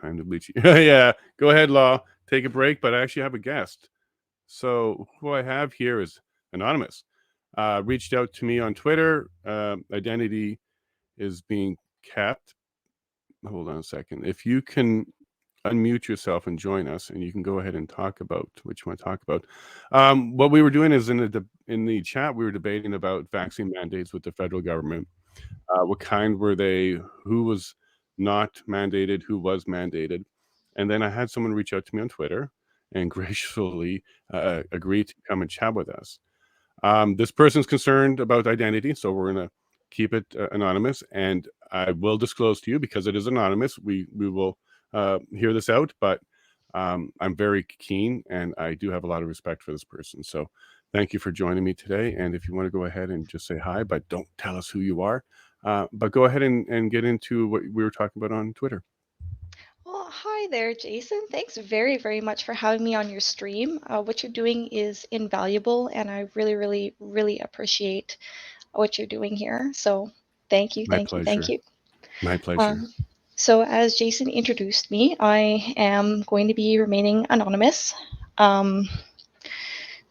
time to bleach you. Yeah, go ahead, Law. Take a break, but I actually have a guest. So who I have here is anonymous. Reached out to me on Twitter. Identity is being kept. Hold on a second. If you can unmute yourself and join us, and you can go ahead and talk about what you want to talk about. What we were doing is in the chat, we were debating about vaccine mandates with the federal government. What kind were they? Who was not mandated? Who was mandated? And then I had someone reach out to me on Twitter and graciously agree to come and chat with us. This person's concerned about identity, so we're going to keep it anonymous. And I will disclose to you, because it is anonymous, we will hear this out, but I'm very keen and I do have a lot of respect for this person. So thank you for joining me today. And if you want to go ahead and just say hi, but don't tell us who you are, but go ahead and get into what we were talking about on Twitter. Well, hi there, Jason. Thanks very, very much for having me on your stream. What you're doing is invaluable, and I really, really, really appreciate what you're doing here. So thank you, My thank you, thank pleasure. you. My pleasure. So as Jason introduced me, I am going to be remaining anonymous. The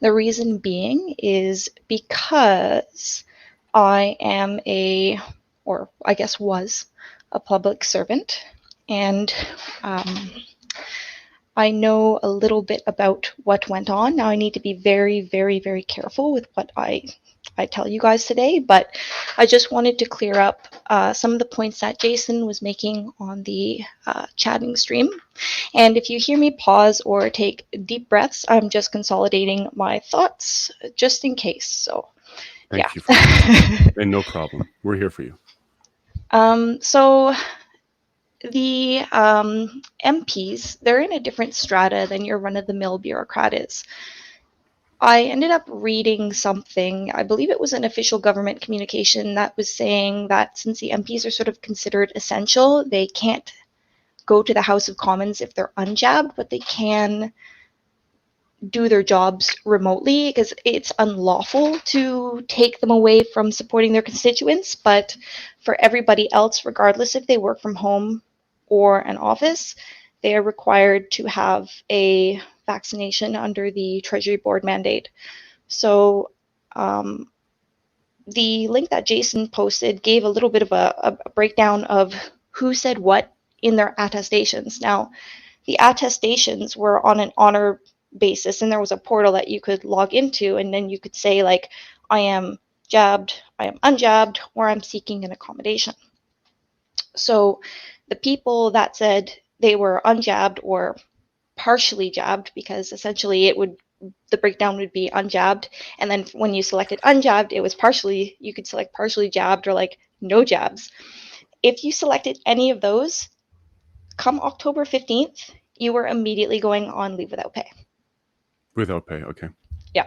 reason being is because I am or I guess was, a public servant, and I know a little bit about what went on. Now I need to be very, very, very careful with what I tell you guys today, but I just wanted to clear up some of the points that Jason was making on the chatting stream. And if you hear me pause or take deep breaths, I'm just consolidating my thoughts just in case. So, Thank you for yeah. and no problem. We're here for you. So the MPs, they're in a different strata than your run-of-the-mill bureaucrat is. I ended up reading something, I believe it was an official government communication that was saying that since the MPs are sort of considered essential, they can't go to the House of Commons if they're unjabbed, but they can do their jobs remotely because it's unlawful to take them away from supporting their constituents. But for everybody else, regardless if they work from home or an office, they are required to have a vaccination under the Treasury Board mandate. So the link that Jason posted gave a little bit of a breakdown of who said what in their attestations. Now, the attestations were on an honor basis, and there was a portal that you could log into, and then you could say, like, I am jabbed, I am unjabbed, or I'm seeking an accommodation. So the people that said they were unjabbed or partially jabbed, because essentially the breakdown would be unjabbed, and then when you selected unjabbed, it was partially, you could select partially jabbed or like no jabs. If you selected any of those, come October 15th, you were immediately going on leave without pay. Without pay, okay. Yeah.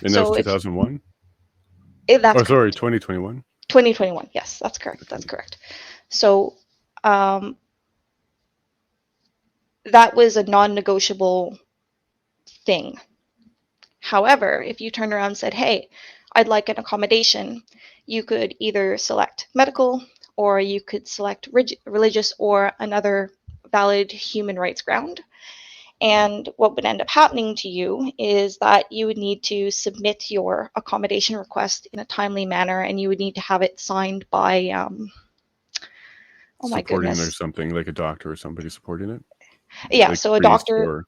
And that was 2001? That's correct. Sorry, 2021? 2021, yes, that's correct, that's correct. So that was a non-negotiable thing. However, if you turned around and said, hey, I'd like an accommodation, you could either select medical, or you could select religious or another valid human rights ground. And what would end up happening to you is that you would need to submit your accommodation request in a timely manner, and you would need to have it signed by, oh my supporting goodness. Or something, like a doctor or somebody supporting it? Yeah, like so a doctor,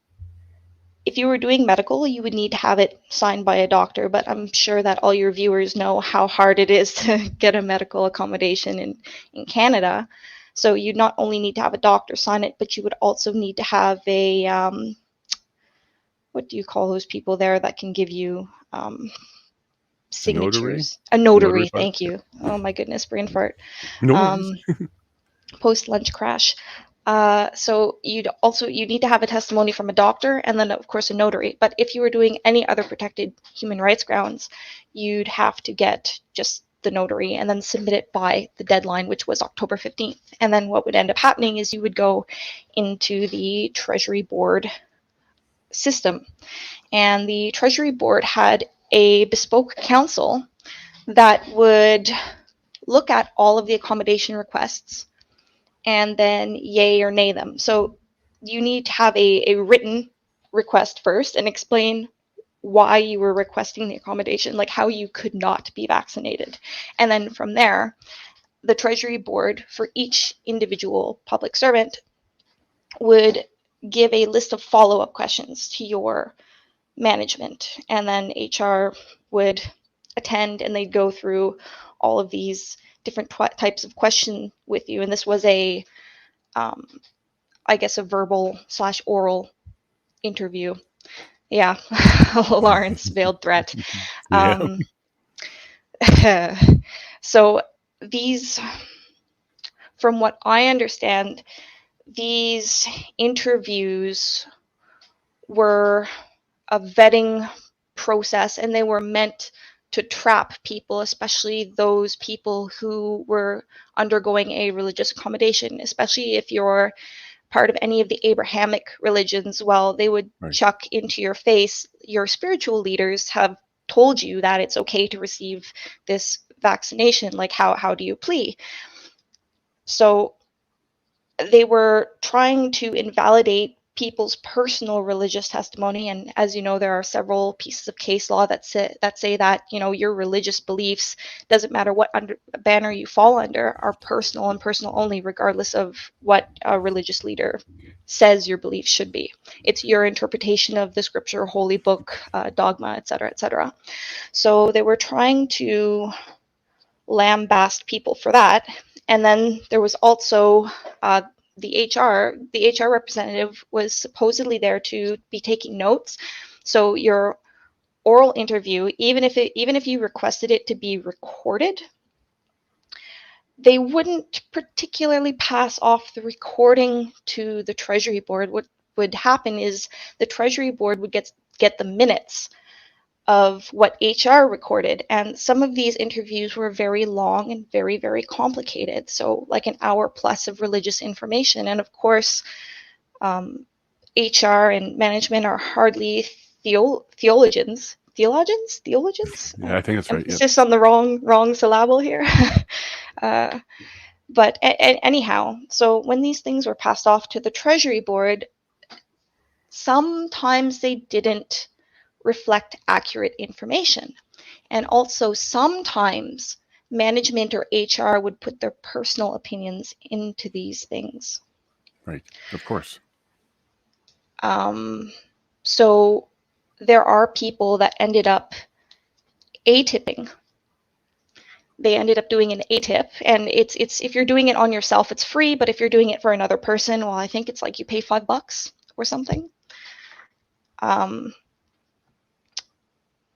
if you were doing medical, you would need to have it signed by a doctor, but I'm sure that all your viewers know how hard it is to get a medical accommodation in Canada. So you not only need to have a doctor sign it, but you would also need to have a, what do you call those people there that can give you signatures? A notary, thank you. Oh my goodness, brain fart. No Post-lunch crash. So you need to have a testimony from a doctor and then of course a notary. But if you were doing any other protected human rights grounds, you'd have to get just the notary and then submit it by the deadline, which was October 15th. And then what would end up happening is you would go into the Treasury Board system. And the Treasury Board had a bespoke council that would look at all of the accommodation requests and then yay or nay them. So you need to have a written request first and explain why you were requesting the accommodation, like how you could not be vaccinated. And then from there, the Treasury Board for each individual public servant would give a list of follow-up questions to your management, and then HR would attend and they'd go through all of these different types of questions with you. And this was I guess, a verbal slash oral interview. Yeah, Lawrence veiled threat. Yeah. Um, so these, from what I understand, these interviews were a vetting process, and they were meant to trap people, especially those people who were undergoing a religious accommodation, especially if you're part of any of the Abrahamic religions. Well, they would Right. chuck into your face, your spiritual leaders have told you that it's okay to receive this vaccination. Like, how do you plea? So they were trying to invalidate people's personal religious testimony. And as you know, there are several pieces of case law that say that, you know, your religious beliefs, doesn't matter what banner you fall under, are personal and personal only, regardless of what a religious leader says your beliefs should be. It's your interpretation of the scripture, holy book, dogma, etc., etc. So they were trying to lambast people for that. And then there was also the HR representative was supposedly there to be taking notes. So your oral interview, even if you requested it to be recorded, they wouldn't particularly pass off the recording to the Treasury Board. What would happen is the Treasury Board would get the minutes of what HR recorded. And some of these interviews were very long and very, very complicated. So, like an hour plus of religious information. And of course, HR and management are hardly theologians. Theologians? Yeah, I think that's right. Yep. Emphasis on the wrong syllable here. uh, but anyhow, so when these things were passed off to the Treasury Board, sometimes they didn't reflect accurate information. And also, sometimes management or HR would put their personal opinions into these things. Right. Of course. So there are people that ended up A-tipping. They ended up doing an A-tip, and it's if you're doing it on yourself, it's free, but if you're doing it for another person, well, I think it's like you pay $5 or something.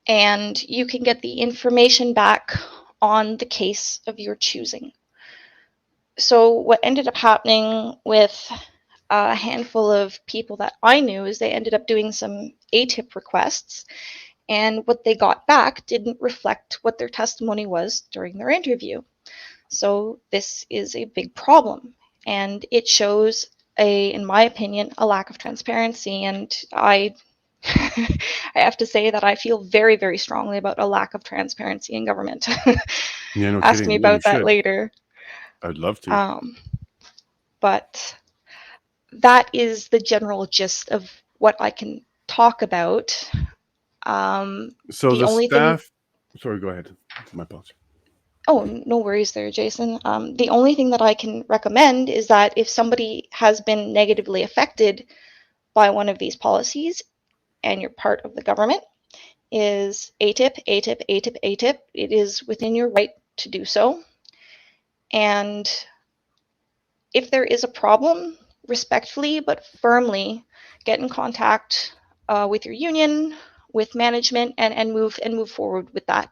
And you can get the information back on the case of your choosing. So what ended up happening with a handful of people that I knew is they ended up doing some A-tip requests, and what they got back didn't reflect what their testimony was during their interview. So this is a big problem, and it shows in my opinion, a lack of transparency. And I I have to say that I feel very, very strongly about a lack of transparency in government. Yeah, no Ask me kidding. Yeah, you about that should. later. I'd love to. But that is the general gist of what I can talk about. So The the only thing, staff. Sorry, go ahead. My apologies. oh, no worries there, Jason. The only thing that I can recommend is that if somebody has been negatively affected by one of these policies and you're part of the government, is ATIP, ATIP, ATIP, ATIP. It is within your right to do so. And if there is a problem, respectfully but firmly get in contact with your union, with management, and move forward with that.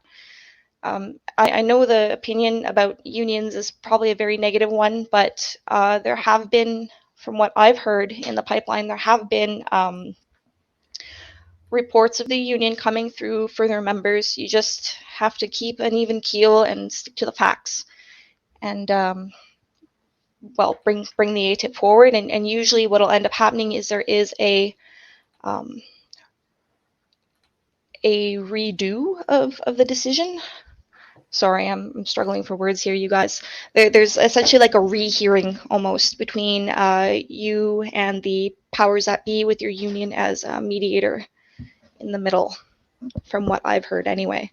I know the opinion about unions is probably a very negative one, but there have been, from what I've heard in the pipeline, there have been reports of the union coming through for their members. You just have to keep an even keel and stick to the facts, and well, bring the ATIP forward. And usually, what will end up happening is there is a redo of the decision. Sorry, I'm struggling for words here, you guys. There's essentially like a rehearing almost between you and the powers that be with your union as a mediator in the middle, from what I've heard anyway.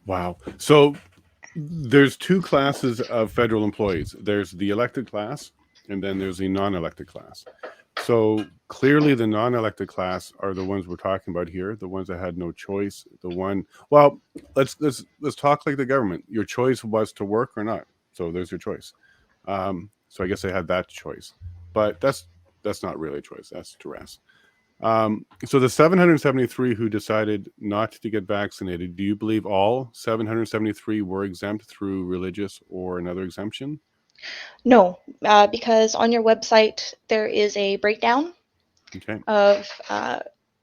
Wow. So there's two classes of federal employees. There's the elected class, and then there's the non-elected class. So clearly, the non-elected class are the ones we're talking about here, the ones that had no choice. The one, well, let's talk like the government. Your choice was to work or not. So there's your choice. So I guess they had that choice, but that's not really a choice. That's duress. So the 773 who decided not to get vaccinated, do you believe all 773 were exempt through religious or another exemption? No, because on your website there is a breakdown Okay. of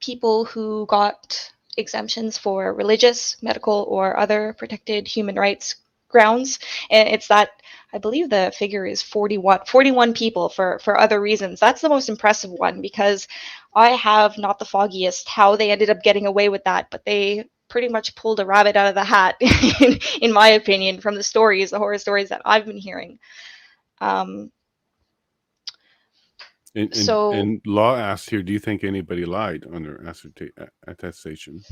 people who got exemptions for religious, medical, or other protected human rights grounds. And it's that, I believe the figure is 41 people for other reasons. That's the most impressive one because I have not the foggiest how they ended up getting away with that, but they pretty much pulled a rabbit out of the hat, in my opinion, from the stories, the horror stories that I've been hearing. Um, so And law asks here, do you think anybody lied on their attestation?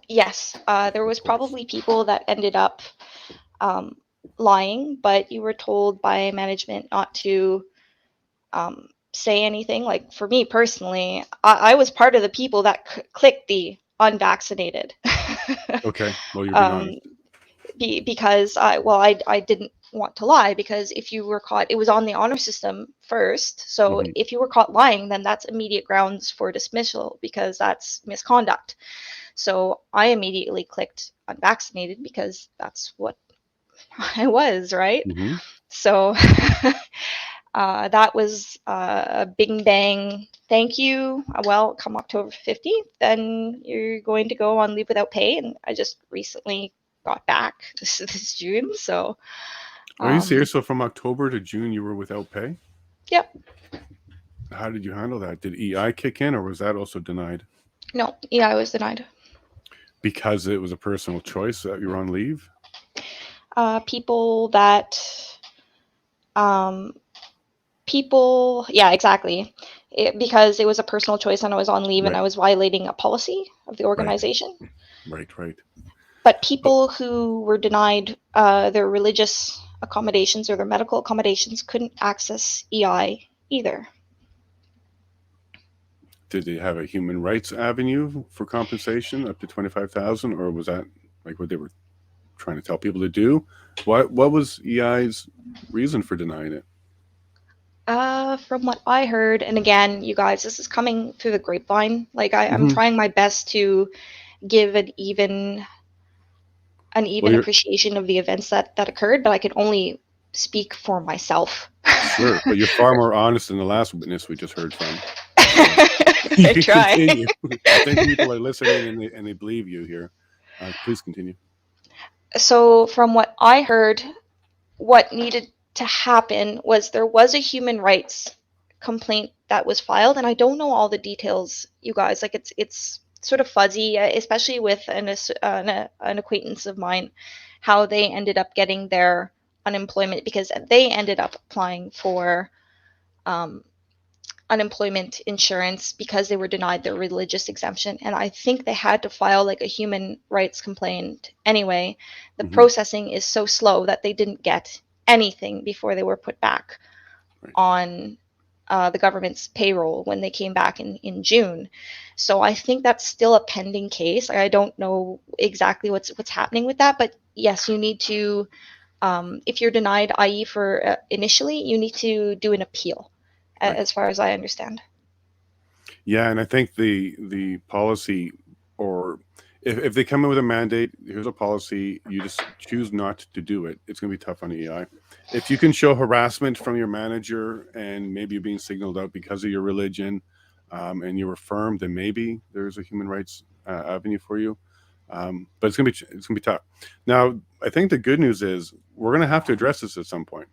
yes, there Of was course. probably people that ended up um, lying, but you were told by management not to say anything. Like for me personally, I was part of the people that clicked the unvaccinated. Okay. Well, you're being um, honest. because I didn't want to lie because if you were caught, it was on the honor system first. So Hmm. if you were caught lying, then that's immediate grounds for dismissal because that's misconduct. So I immediately clicked unvaccinated because that's what I was, right? Hmm. So that was a bing bang thank you. Well, come October 15th, then you're going to go on leave without pay. And I just recently got back this June. So, Are you um, serious? So from October to June, you were without pay? yep. How did you handle that? Did EI kick in, or was that also denied No, yeah, I was denied. because it was a personal choice that you were on leave? People that, um, yeah, exactly. Because it was a personal choice and I was on leave and I Right. was violating a policy of the Right. organization. Right. Right. But But people who were denied their religious accommodations or their medical accommodations couldn't access EI either. did they have a human rights avenue for compensation up to 25,000, or was that like what they were trying to tell people to do? What was EI's reason for denying it? From what I heard, and again, you guys, this is coming through the grapevine. Like I'm Hmm. trying my best to give an Well, even you're appreciation of the events that occurred, but I can only speak for myself. sure, but you're far more honest than the last witness we just heard from. So you I can try. continue. I think people are listening and they believe you here. Please continue. So, from what I heard, what needed to happen was there was a human rights complaint that was filed, and I don't know all the details, you guys. Like it's sort of fuzzy, especially with an acquaintance of mine, how they ended up getting their unemployment because they ended up applying for um, unemployment insurance because they were denied their religious exemption. And I think they had to file like a human rights complaint anyway. The Hmm. processing is so slow that they didn't get anything before they were put back Right, on the government's payroll when they came back in June. So I think that's still a pending case. I don't know exactly what's happening with that, but yes, you need to if you're denied IE for initially, you need to do an appeal, right. as far as I understand. Yeah, and I think the policy, or if they come in with a mandate, here's a policy, you just choose not to do it. It's going to be tough on EI. If you can show harassment from your manager and maybe you're being signaled out because of your religion, and you're affirmed, then maybe there's a human rights avenue for you. But it's gonna be tough. Now, I think the good news is we're going to have to address this at some point.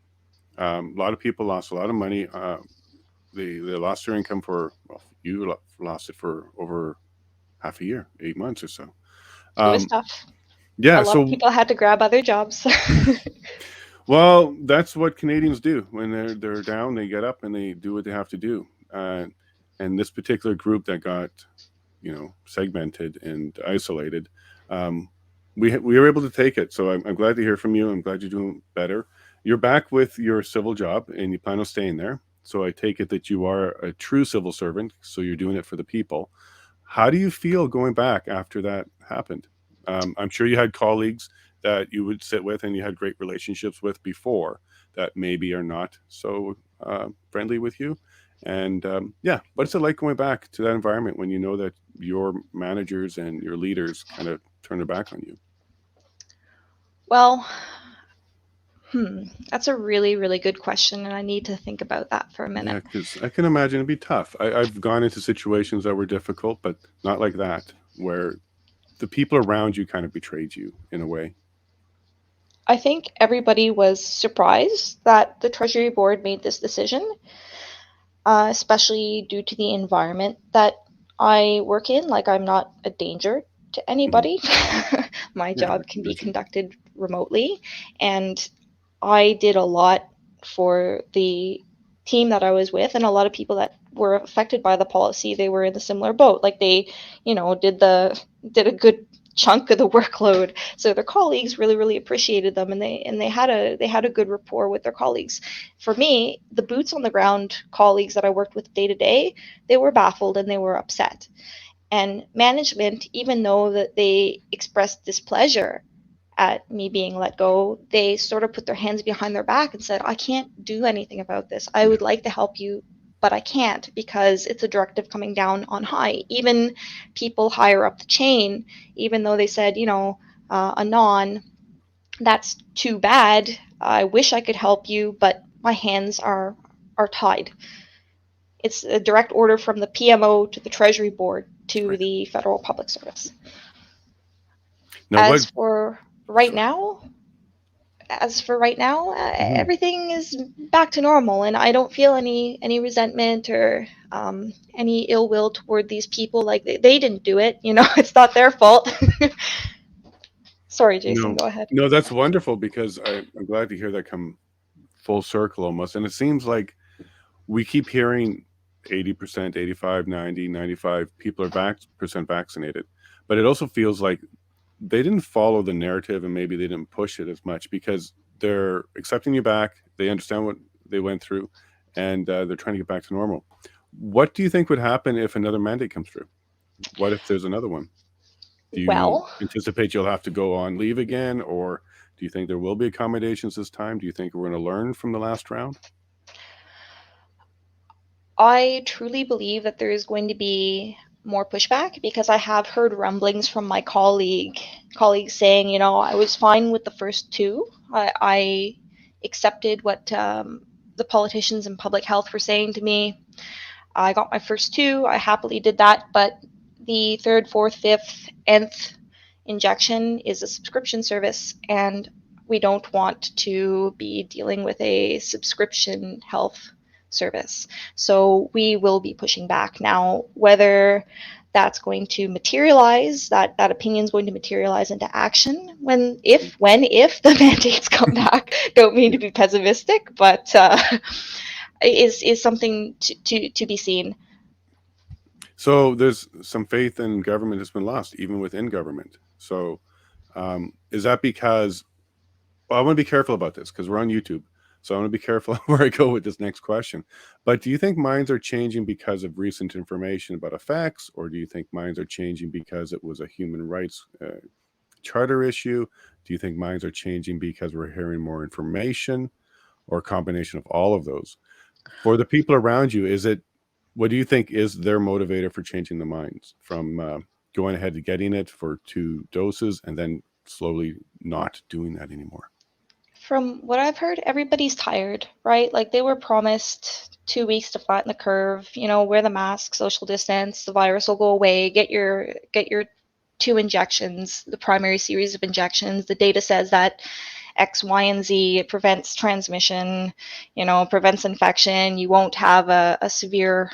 A lot of people lost a lot of money. They lost their income for, well, lost it for over half a year, 8 months or so. It was Um, tough. Yeah. A lot of So, people had to grab other jobs. well, that's what Canadians do when they're down. They get up and they do what they have to do. And this particular group that got, segmented and isolated, um, we were able to take it. So I'm glad to hear from you. I'm glad you're doing better. You're back with your civil job and you plan on staying there. So I take it that you are a true civil servant. So you're doing it for the people. How do you feel going back after that happened? I'm sure you had colleagues that you would sit with and you had great relationships with before that maybe are not so friendly with you. And yeah, what's it like going back to that environment when you know that your managers and your leaders kind of turn their back on you? Well, that's a really, really good question, and I need to think about that for a minute. Yeah, because I can imagine it'd be tough. I've gone into situations that were difficult, but not like that, where the people around you kind of betrayed you in a way. I think everybody was surprised that the Treasury Board made this decision, especially due to the environment that I work in. Like, I'm not a danger to Hmm. anybody. My Yeah, I job can can be imagine. conducted remotely, and I did a lot for the team that I was with, and a lot of people that were affected by the policy, they were in the similar boat. Like they, did a good chunk of the workload. So their colleagues really, really appreciated them, and they had a good rapport with their colleagues. For me, the boots on the ground colleagues that I worked with day to day, they were baffled and they were upset. And management, even though that they expressed displeasure at me being let go, they sort of put their hands behind their back and said, I can't do anything about this. I Yeah. would like to help you, but I can't because it's a directive coming down on high. Even people higher up the chain, even though they said, Anon, that's too bad. I wish I could help you, but my hands are tied. It's a direct order from the PMO to the Treasury Board to Right. the Federal Public Service. Now, what? As for right Sorry. now, as for right now, Hmm. everything is back to normal, and I don't feel any resentment or any ill will toward these people. Like they didn't do it, it's not their fault. Sorry, Jason, No, go ahead. no, that's wonderful because I'm glad to hear that come full circle almost. And it seems like we keep hearing 80%, 85, 90, 95 people are percent vaccinated. But it also feels like they didn't follow the narrative and maybe they didn't push it as much because they're accepting you back. They understand what they went through and they're trying to get back to normal. What do you think would happen if another mandate comes through? What if there's another one? Do you Well, anticipate you'll have to go on leave again, or do you think there will be accommodations this time? Do you think we're going to learn from the last round? I truly believe that there is going to be more pushback because I have heard rumblings from my colleagues saying, I was fine with the first two. I accepted what the politicians and public health were saying to me. I got my first two. I happily did that, but the third, fourth, fifth, nth injection is a subscription service, and we don't want to be dealing with a subscription health service. So we will be pushing back. Now, whether that's going to materialize, that opinion is going to materialize into action if the mandates come back. Don't mean to Yeah. be pessimistic, but is something to be seen. So there's some faith in government has been lost, even within government. So is that because? Well, I want to be careful about this because we're on YouTube. So I want to be careful where I go with this next question. But do you think minds are changing because of recent information about effects, or do you think minds are changing because it was a human rights charter issue? Do you think minds are changing because we're hearing more information, or a combination of all of those? For the people around you, is it what do you think is their motivator for changing the minds from going ahead and getting it for 2 doses and then slowly not doing that anymore? From what I've heard, everybody's tired, right? Like they were promised 2 weeks to flatten the curve, wear the mask, social distance, the virus will go away, get your two injections, the primary series of injections. The data says that X, Y, and Z, it prevents transmission, prevents infection. You won't have a severe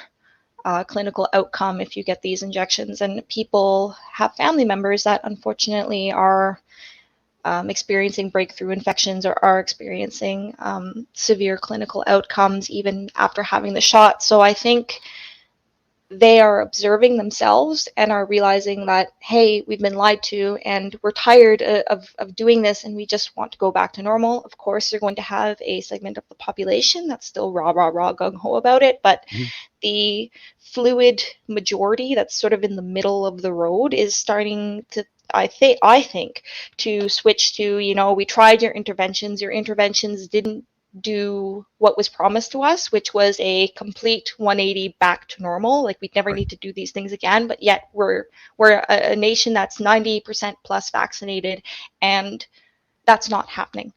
clinical outcome if you get these injections. And people have family members that unfortunately are experiencing breakthrough infections or are experiencing severe clinical outcomes even after having the shot. So I think they are observing themselves and are realizing that, hey, we've been lied to and we're tired of doing this and we just want to go back to normal. Of course, you're going to have a segment of the population that's still rah, gung ho about it, but the fluid majority that's sort of in the middle of the road is starting to, I think, to switch to, we tried your interventions didn't do what was promised to us, which was a complete 180 back to normal. Like we'd never Right. need to do these things again, but yet we're a nation that's 90% plus vaccinated, and that's not happening.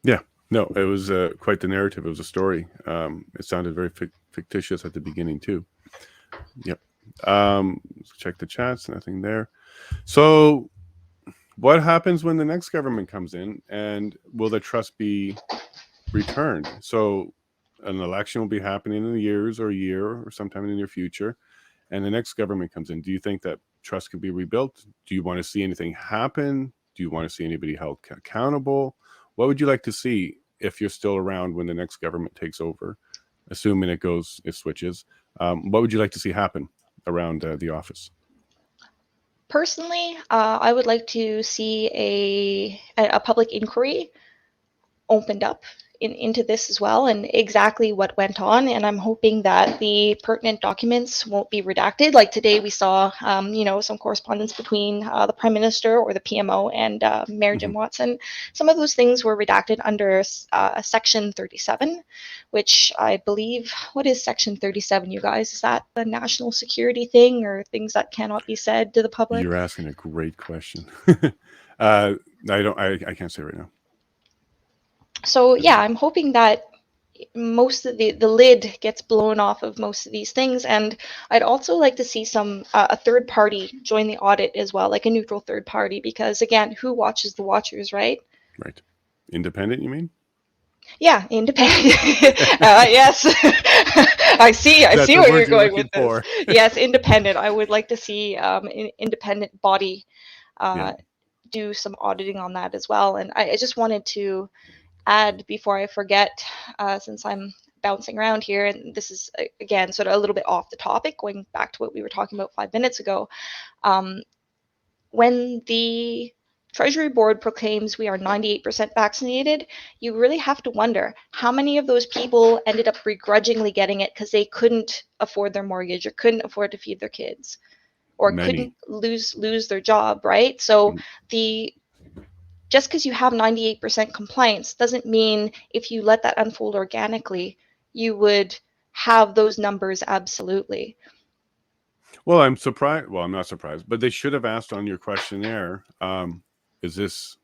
Yeah. No, it was quite the narrative. It was a story. It sounded very fictitious at the beginning too. Yep. Check the chats. Nothing there. So, what happens when the next government comes in, and will the trust be returned? So, an election will be happening in years or a year or sometime in the near future, and the next government comes in. Do you think that trust can be rebuilt? Do you want to see anything happen? Do you want to see anybody held accountable? What would you like to see if you're still around when the next government takes over, assuming it switches? What would you like to see happen around the office? Personally, I would like to see a public inquiry opened up into this as well and exactly what went on. And I'm hoping that the pertinent documents won't be redacted. Like today, we saw, some correspondence between the Prime Minister or the PMO and Mayor Jim Watson. Some of those things were redacted under Section 37, which I believe, what is Section 37, you guys? Is that the national security thing or things that cannot be said to the public? You're asking a great question. I can't say right now. So yeah, I'm hoping that most of the lid gets blown off of most of these things, and I'd also like to see some a third party join the audit as well, like a neutral third party, because again, who watches the watchers, right? Right. Independent, you mean? Yeah, independent. Yes. I see That's the where word you're you're going with looking this. for. Yes, independent. I would like to see an independent body Yeah. do some auditing on that as well. And I just wanted to add before I forget, since I'm bouncing around here, and this is again sort of a little bit off the topic, going back to what we were talking about 5 minutes ago. Um, when the Treasury Board proclaims we are 98% vaccinated, you really have to wonder how many of those people ended up begrudgingly getting it because they couldn't afford their mortgage or couldn't afford to feed their kids or couldn't Many. lose their job, right? So the just because you have 98% compliance doesn't mean if you let that unfold organically, you would have those numbers absolutely. Well, I'm surprised. Well, I'm not surprised, but they should have asked on your questionnaire, is this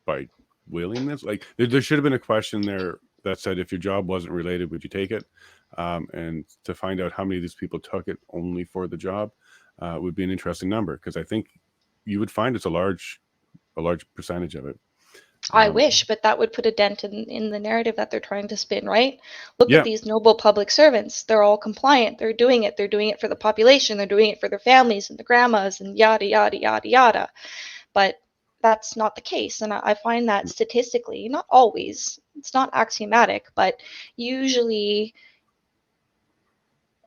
by willingness? Like there should have been a question there that said, if your job wasn't related, would you take it? And to find out how many of these people took it only for the job would be an interesting number, because I think you would find it's a large percentage of it. I wish, but that would put a dent in the narrative that they're trying to spin, right? Look at Yeah, these noble public servants. They're all compliant. They're doing it. They're doing it for the population. They're doing it for their families and the grandmas and yada, yada, yada, yada. But that's not the case. And I find that statistically, not always, it's not axiomatic, but usually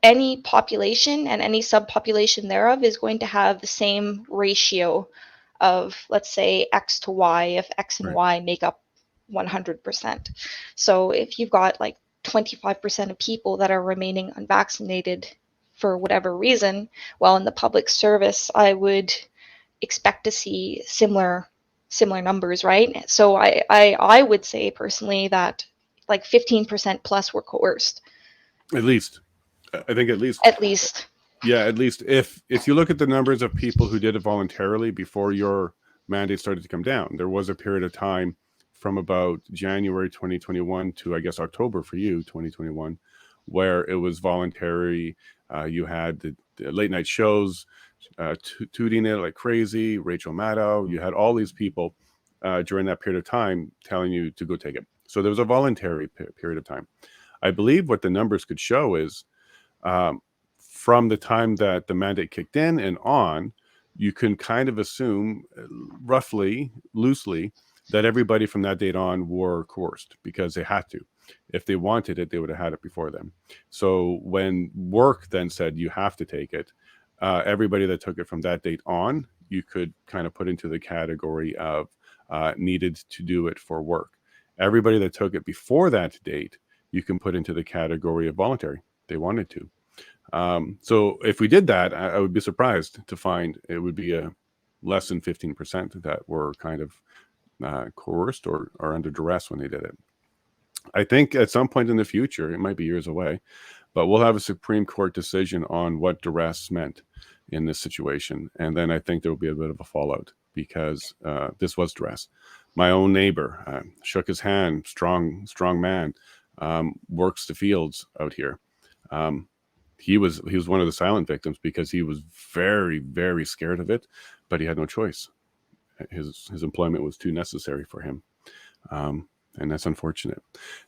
any population and any subpopulation thereof is going to have the same ratio of, let's say, X to Y, if X and right. Y make up 100%. So if you've got like 25% of people that are remaining unvaccinated for whatever reason, well, in the public service, I would expect to see similar numbers, right? So I would say personally that like 15% plus were coerced. At least, I think at least. At least. Yeah, at least if you look at the numbers of people who did it voluntarily before your mandate started to come down, there was a period of time from about January 2021 to, I guess, October for you, 2021, where it was voluntary. You had the late night shows tooting it like crazy, Rachel Maddow. You had all these people during that period of time telling you to go take it. So there was a voluntary period of time. I believe what the numbers could show is um, from the time that the mandate kicked in and on, you can kind of assume roughly, loosely, that everybody from that date on were coerced because they had to. If they wanted it, they would have had it before then. So when work then said you have to take it, everybody that took it from that date on, you could kind of put into the category of needed to do it for work. Everybody that took it before that date, you can put into the category of voluntary. They wanted to. So if we did that, I would be surprised to find it would be a less than 15% that were kind of coerced or under duress when they did it. I think at some point in the future, it might be years away, but we'll have a Supreme Court decision on what duress meant in this situation. And then I think there will be a bit of a fallout because this was duress. My own neighbor shook his hand, strong man, works the fields out here. He was one of the silent victims because he was very, very scared of it, but he had no choice. His employment was too necessary for him. And that's unfortunate.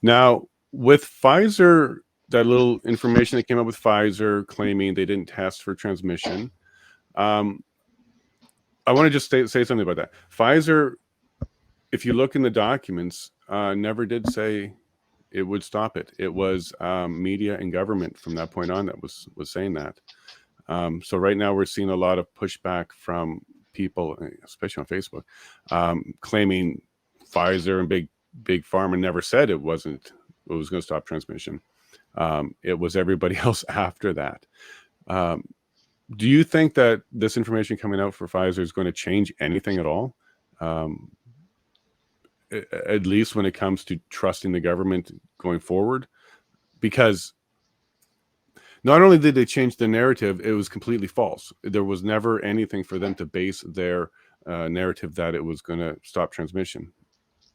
Now, with Pfizer, that little information that came up with Pfizer claiming they didn't test for transmission, I want to just say something about that. Pfizer, if you look in the documents, never did say it would stop it. It was media and government from that point on that was saying that. So right now we're seeing a lot of pushback from people, especially on Facebook, claiming Pfizer and big pharma never said it was going to stop transmission. It was everybody else after that. Do you think that this information coming out for Pfizer is going to change anything at all? At least when it comes to trusting the government going forward? Because not only did they change the narrative, it was completely false. There was never anything for them to base their narrative that it was going to stop transmission.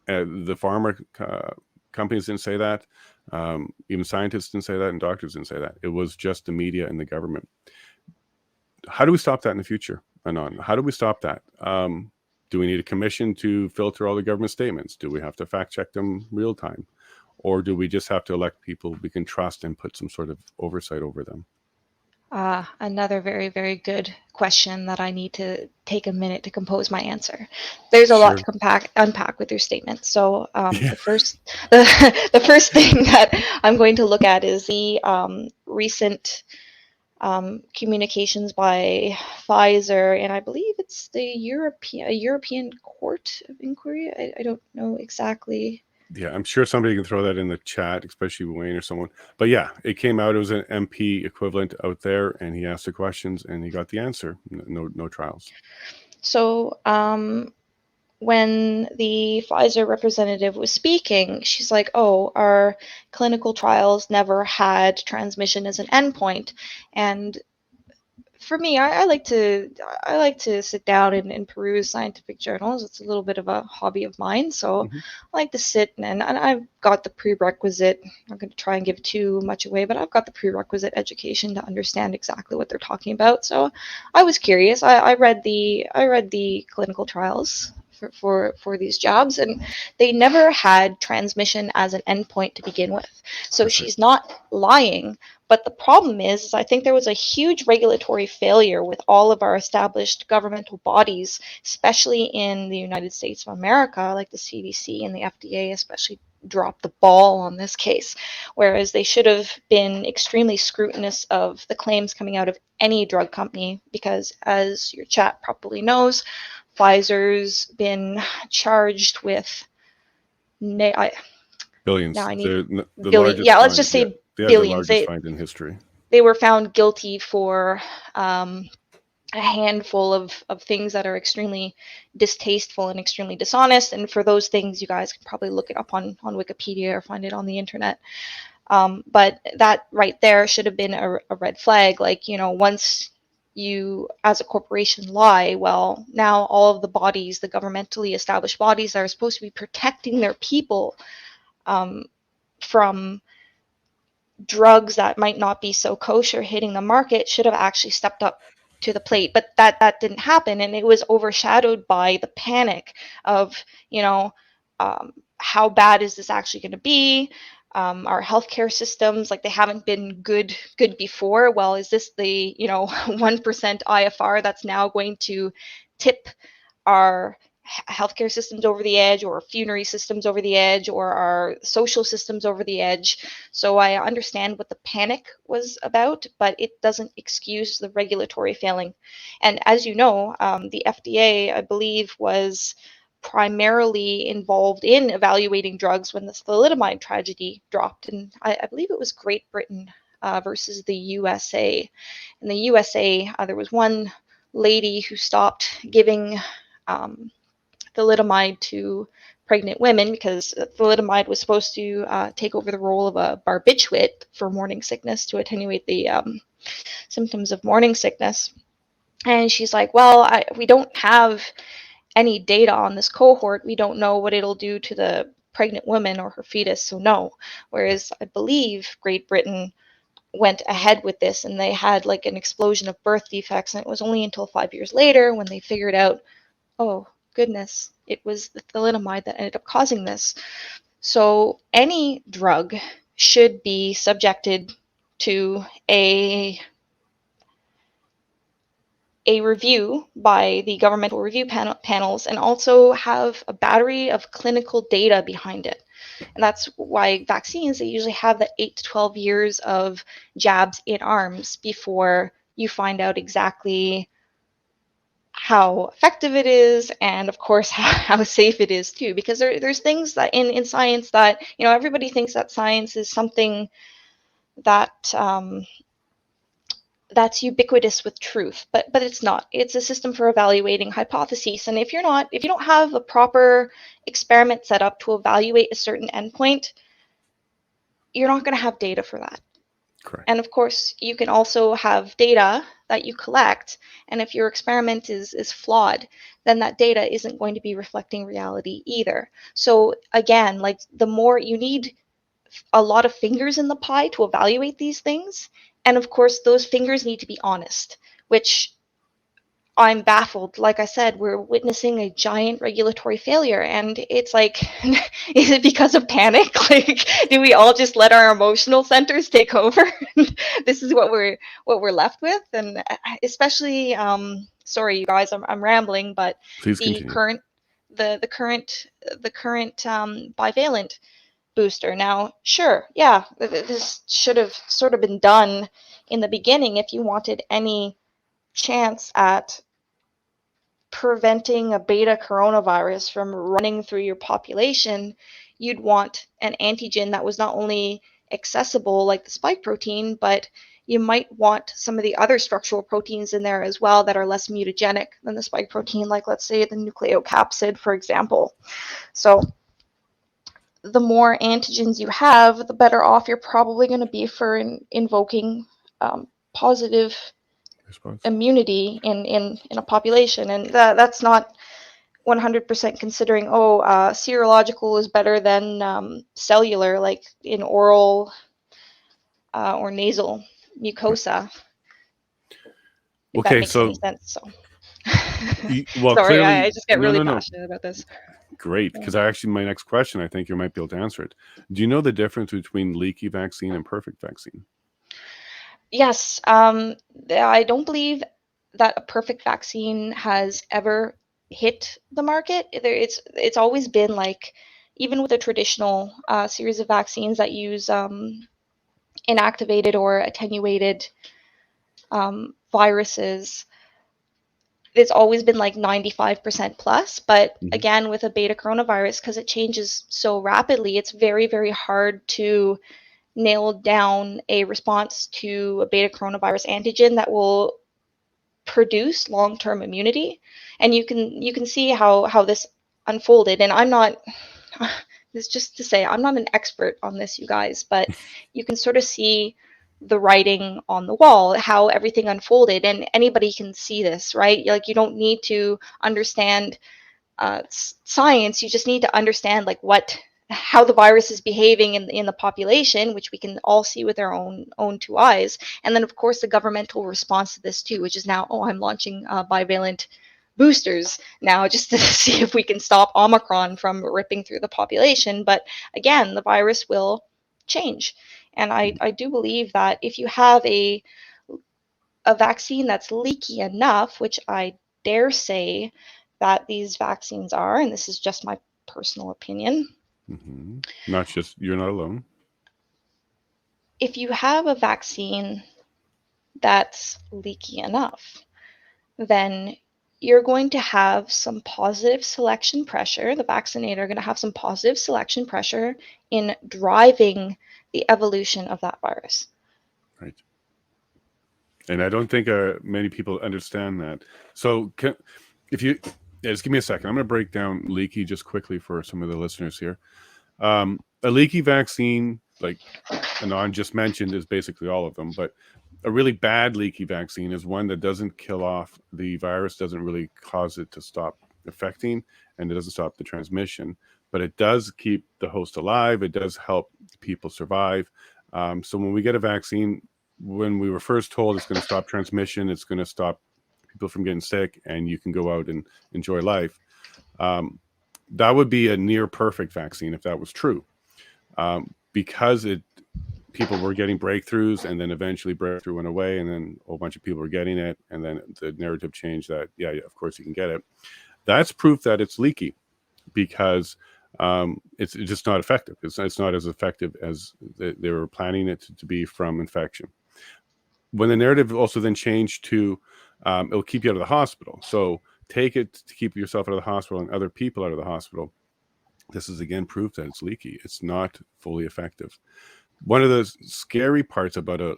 The pharma companies didn't say that. Even scientists didn't say that, and doctors didn't say that. It was just the media and the government. How do we stop that in the future, Anon? How do we stop that? Do we need a commission to filter all the government statements? Do we have to fact check them real time? Or do we just have to elect people we can trust and put some sort of oversight over them? Another very, very good question that I need to take a minute to compose my answer. There's a lot Sure. to unpack with your statement. So Yeah. the first thing that I'm going to look at is the recent communications by Pfizer, and I believe it's the European Court of Inquiry. I don't know exactly. Yeah, I'm sure somebody can throw that in the chat, especially Wayne or someone. But yeah, it came out. It was an MP equivalent out there, and he asked the questions, and he got the answer. No trials. So when the Pfizer representative was speaking, she's like, "Oh, our clinical trials never had transmission as an endpoint," and for me, I like to sit down and peruse scientific journals. It's a little bit of a hobby of mine, so Mm-hmm. I like to sit and I've got the prerequisite. I'm not going to try and give too much away, but I've got the prerequisite education to understand exactly what they're talking about. So I was curious. I read the clinical trials for these jobs, and they never had transmission as an endpoint to begin with. So That's right. she's not lying. But the problem is I think there was a huge regulatory failure with all of our established governmental bodies, especially in the United States of America, like the CDC and the FDA, especially dropped the ball on this case, whereas they should have been extremely scrutinous of the claims coming out of any drug company, because as your chat probably knows, Pfizer's been charged with Billions. now I need They're the billion. largest Yeah, let's fine. just Yeah, say they had the billions. largest fine in history. They were found guilty for a handful of things that are extremely distasteful and extremely dishonest. And for those things, you guys can probably look it up on Wikipedia or find it on the internet. But that right there should have been a red flag. Like, once you as a corporation lie, well, now all of the bodies, the governmentally established bodies that are supposed to be protecting their people from drugs that might not be so kosher hitting the market should have actually stepped up to the plate, but that didn't happen, and it was overshadowed by the panic of how bad is this actually going to be. Our healthcare systems, like, they haven't been good before. Well, is this the 1% IFR that's now going to tip our healthcare systems over the edge, or funerary systems over the edge, or our social systems over the edge. So I understand what the panic was about, but it doesn't excuse the regulatory failing. And as you know, the FDA, I believe, was primarily involved in evaluating drugs when the thalidomide tragedy dropped. And I believe it was Great Britain versus the USA. In the USA, there was one lady who stopped giving um, thalidomide to pregnant women because thalidomide was supposed to take over the role of a barbiturate for morning sickness to attenuate the symptoms of morning sickness. And she's like, well, we don't have any data on this cohort. We don't know what it'll do to the pregnant woman or her fetus, so no. Whereas I believe Great Britain went ahead with this and they had like an explosion of birth defects, and it was only until 5 years later when they figured out, oh goodness, it was the thalidomide that ended up causing this. So any drug should be subjected to a review by the governmental review panels, and also have a battery of clinical data behind it. And that's why vaccines, they usually have that 8 to 12 years of jabs in arms before you find out exactly how effective it is, and of course how safe it is too, because there's things that in science that, you know, everybody thinks that science is something that that's ubiquitous with truth, but it's not. It's a system for evaluating hypotheses, and if you don't have a proper experiment set up to evaluate a certain endpoint, you're not going to have data for that. Correct. And of course, you can also have data that you collect, and if your experiment is flawed, then that data isn't going to be reflecting reality either. So again, like, the more you need a lot of fingers in the pie to evaluate these things, and of course, those fingers need to be honest, which I'm baffled. Like I said, we're witnessing a giant regulatory failure, and it's like, is it because of panic? Like, do we all just let our emotional centers take over? This is what we're left with, and especially, sorry, you guys, I'm rambling, but Please the continue. current, the current bivalent booster. Now, sure, yeah, this should have sort of been done in the beginning if you wanted any chance at preventing a beta coronavirus from running through your population. You'd want an antigen that was not only accessible, like the spike protein, but you might want some of the other structural proteins in there as well that are less mutagenic than the spike protein, like, let's say, the nucleocapsid, for example. So the more antigens you have, the better off you're probably going to be for invoking positive Response. immunity in a population. And that's not 100% considering, oh, serological is better than cellular, like in oral or nasal mucosa, if that Okay, makes any so sense. So, well, sorry, clearly, I just get no, really no, no. passionate about this. Great, Yeah. because actually, my next question, I think you might be able to answer it. Do you know the difference between leaky vaccine and perfect vaccine? Yes, I don't believe that a perfect vaccine has ever hit the market. It's always been like, even with a traditional series of vaccines that use inactivated or attenuated viruses, it's always been like 95% plus. But Mhm. again, with a beta coronavirus, because it changes so rapidly, it's very, very hard to nail down a response to a beta coronavirus antigen that will produce long-term immunity. And you can see how this unfolded. And I'm not this, just to say, I'm not an expert on this, you guys, but you can sort of see the writing on the wall, how everything unfolded, and anybody can see this, right? Like, you don't need to understand science. You just need to understand, like, how the virus is behaving in the population, which we can all see with our own two eyes. And then, of course, the governmental response to this too, which is now, oh, I'm launching bivalent boosters now just to see if we can stop Omicron from ripping through the population. But again, the virus will change. And I do believe that if you have a vaccine that's leaky enough, which I dare say that these vaccines are, and this is just my personal opinion, Not just, you're not alone. if you have a vaccine that's leaky enough, then you're going to have some positive selection pressure. The vaccinated are going to have some positive selection pressure in driving the evolution of that virus. Right. And I don't think many people understand that. So if you, just give me a second. I'm going to break down leaky just quickly for some of the listeners here. A leaky vaccine, like Anon just mentioned, is basically all of them. But a really bad leaky vaccine is one that doesn't kill off the virus, doesn't really cause it to stop affecting, and it doesn't stop the transmission. But it does keep the host alive. It does help people survive. So when we get a vaccine, when we were first told it's going to stop transmission, it's going to stop people from getting sick, and you can go out and enjoy life. That would be a near perfect vaccine if that was true, because people were getting breakthroughs, and then eventually breakthrough went away, and then a whole bunch of people were getting it, and then the narrative changed that yeah, of course you can get it. That's proof that it's leaky, because it's just not effective. It's not as effective as they were planning it to be from infection. When the narrative also then changed to it'll keep you out of the hospital, so take it to keep yourself out of the hospital and other people out of the hospital. This is again proof that it's leaky. It's not fully effective. One of the scary parts about a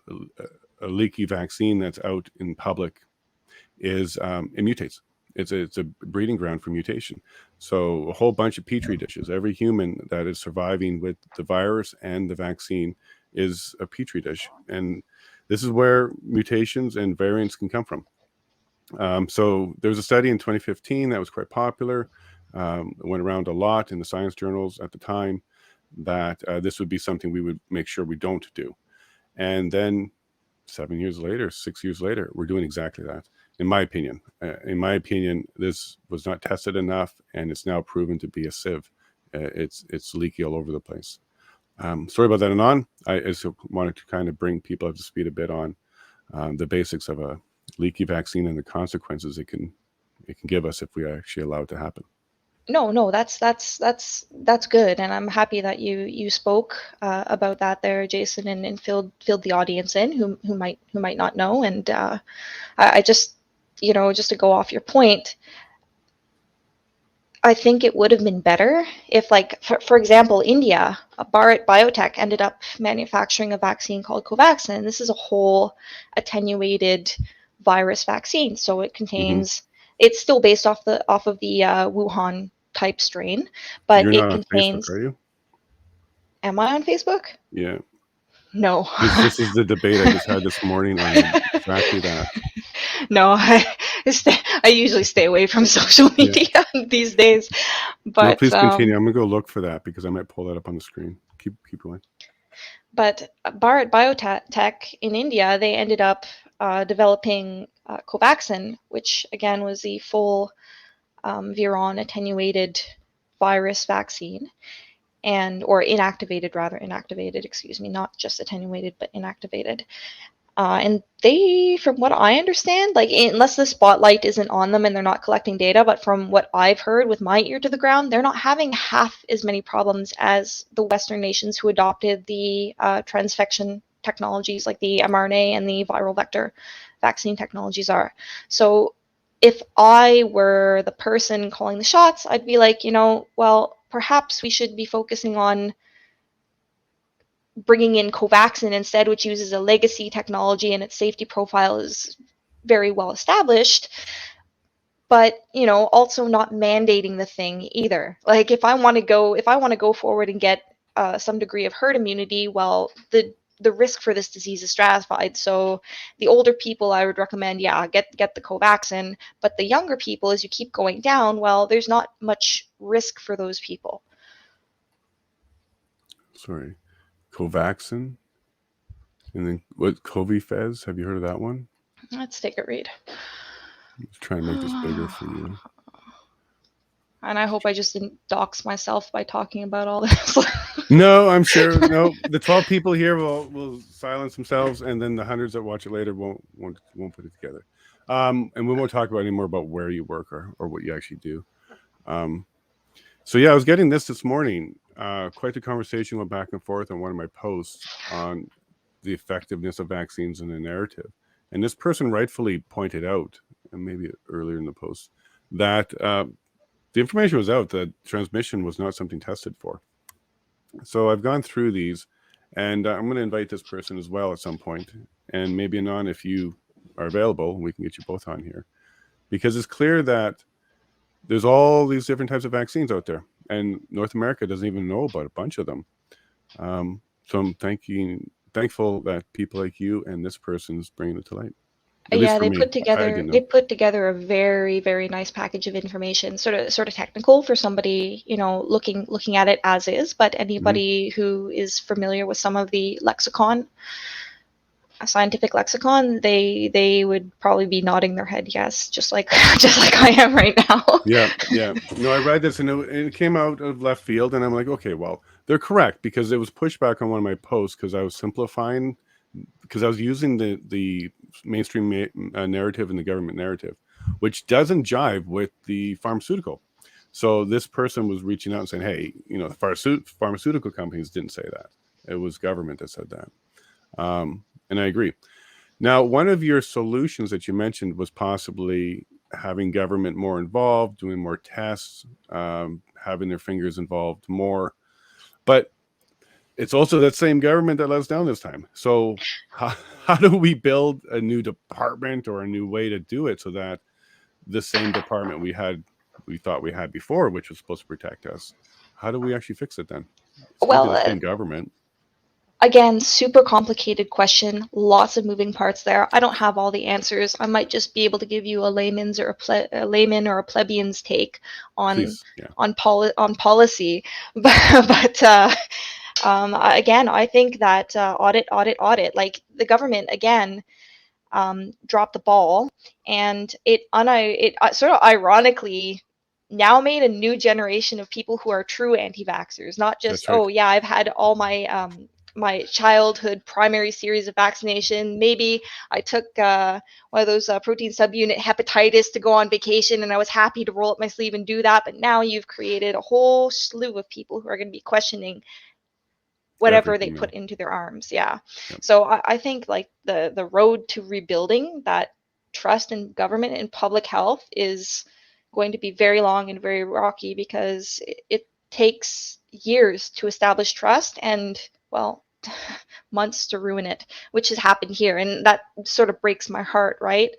leaky vaccine that's out in public is it mutates. It's a breeding ground for mutation. So a whole bunch of petri dishes, every human that is surviving with the virus and the vaccine is a petri dish. And this is where mutations and variants can come from. So there was a study in 2015 that was quite popular. It went around a lot in the science journals at the time, that this would be something we would make sure we don't do. And then 7 years later, 6 years later, we're doing exactly that. In my opinion, this was not tested enough, and it's now proven to be a sieve. It's leaky all over the place. Sorry about that, Anon. I just wanted to kind of bring people up to speed a bit on the basics of a leaky vaccine and the consequences it can give us if we actually allow it to happen. No, that's good, and I'm happy that you spoke about that there, Jason, and filled the audience in who might not know. And I just, just to go off your point, I think it would have been better if, like, for example, India, Bharat Biotech ended up manufacturing a vaccine called Covaxin. This is a whole attenuated virus vaccine, so it contains. It's still based off of the Wuhan type strain, but You're it not on contains. Facebook, are you? Am I on Facebook? Yeah. No. This is the debate I just had this morning on exactly that. No, I usually stay away from social media these days. But no, please continue. I'm gonna go look for that because I might pull that up on the screen. Keep going. But Bharat Biotech in India, they ended up developing Covaxin, which again was the full viron attenuated virus vaccine, or inactivated, excuse me, not just attenuated, but inactivated. And they, from what I understand, like, unless the spotlight isn't on them and they're not collecting data, but from what I've heard with my ear to the ground, they're not having half as many problems as the Western nations who adopted the transfection technologies like the mRNA and the viral vector vaccine technologies are. So if I were the person calling the shots, I'd be like, well, perhaps we should be focusing on bringing in Covaxin instead, which uses a legacy technology and its safety profile is very well established, but also not mandating the thing either. Like, if I want to go forward and get some degree of herd immunity, well, the risk for this disease is stratified. So the older people, I would recommend, get the Covaxin, but the younger people, as you keep going down, well, there's not much risk for those people. Sorry. Covaxin, and then what? Covifez? Have you heard of that one? Let's take a read. Let's try and make this bigger for you. And I hope I just didn't dox myself by talking about all this. No, I'm sure. No, the 12 people here will silence themselves, and then the hundreds that watch it later won't put it together. And we won't talk about any more about where you work or what you actually do. Um, so yeah, I was getting this morning. Quite the conversation went back and forth on one of my posts on the effectiveness of vaccines in the narrative. And this person rightfully pointed out, and maybe earlier in the post, that the information was out that transmission was not something tested for. So I've gone through these, and I'm going to invite this person as well at some point, and maybe Anon, if you are available, we can get you both on here, because it's clear that there's all these different types of vaccines out there, and North America doesn't even know about a bunch of them. So I'm thankful that people like you and this person's bringing it to light. At least Yeah, for they me, put I together didn't they know. put together a very, very nice package of information, sort of technical for somebody, looking at it as is, but Hmm. anybody who is familiar with some of the lexicon, a scientific lexicon, they would probably be nodding their head yes, just like just like I am right now. Yeah, yeah. No, I read this, and it came out of left field, and I'm like, okay, well, they're correct, because it was pushback on one of my posts because I was simplifying, because I was using the mainstream narrative and the government narrative, which doesn't jive with the pharmaceutical. So this person was reaching out and saying, hey, the pharmaceutical companies didn't say that. It was government that said that. And I agree. Now, one of your solutions that you mentioned was possibly having government more involved, doing more tests, having their fingers involved more. But it's also that same government that let us down this time. So how do we build a new department or a new way to do it so that the same department we thought we had before, which was supposed to protect us, how do we actually fix it then? It's going to Well, be the same government. again, super complicated question. Lots of moving parts there. I don't have all the answers. I might just be able to give you a a layman or a plebeian's take on Please. Yeah. on policy, but again, I think that audit. Like the government again dropped the ball, and it sort of ironically now made a new generation of people who are true anti-vaxxers, not just That's right. oh yeah, I've had all my childhood primary series of vaccination. Maybe I took one of those protein subunit hepatitis to go on vacation, and I was happy to roll up my sleeve and do that. But now you've created a whole slew of people who are going to be questioning whatever they Everything now. put into their arms. Yeah. Yep. So I think like the road to rebuilding that trust in government and public health is going to be very long and very rocky because it takes years to establish trust and well months to ruin it, which has happened here, and that sort of breaks my heart, right?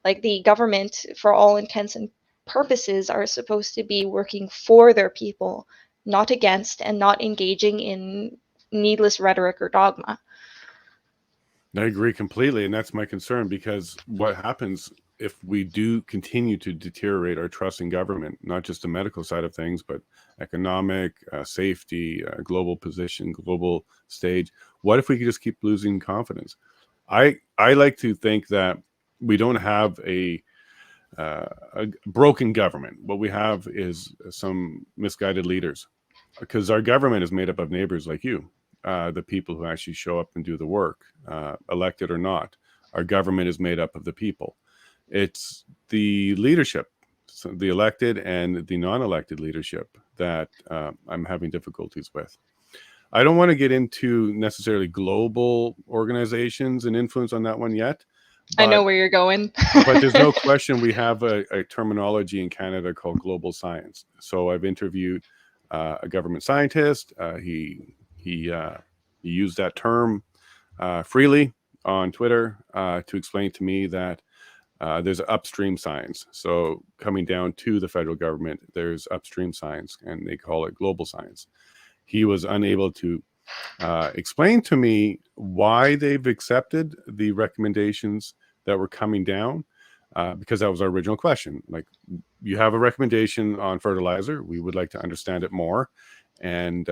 Like the government, for all intents and purposes, are supposed to be working for their people, not against, and not engaging in needless rhetoric or dogma. I agree completely, and that's my concern, because what happens if we do continue to deteriorate our trust in government, not just the medical side of things, but economic, safety, global position, global stage? What if we could just keep losing confidence? I like to think that we don't have a broken government. What we have is some misguided leaders, because our government is made up of neighbors like you, the people who actually show up and do the work, elected or not. Our government is made up of the people. It's the leadership, so the elected and the non-elected leadership, that I'm having difficulties with. I don't want to get into necessarily global organizations and influence on that one yet, I know but where you're going. there's no question we have a terminology in Canada called global science. So I've interviewed a government scientist. He used that term freely on Twitter to explain to me that there's upstream science. So coming down to the federal government, there's upstream science, and they call it global science. He was unable to explain to me why they've accepted the recommendations that were coming down, because that was our original question. Like, you have a recommendation on fertilizer. We would like to understand it more. And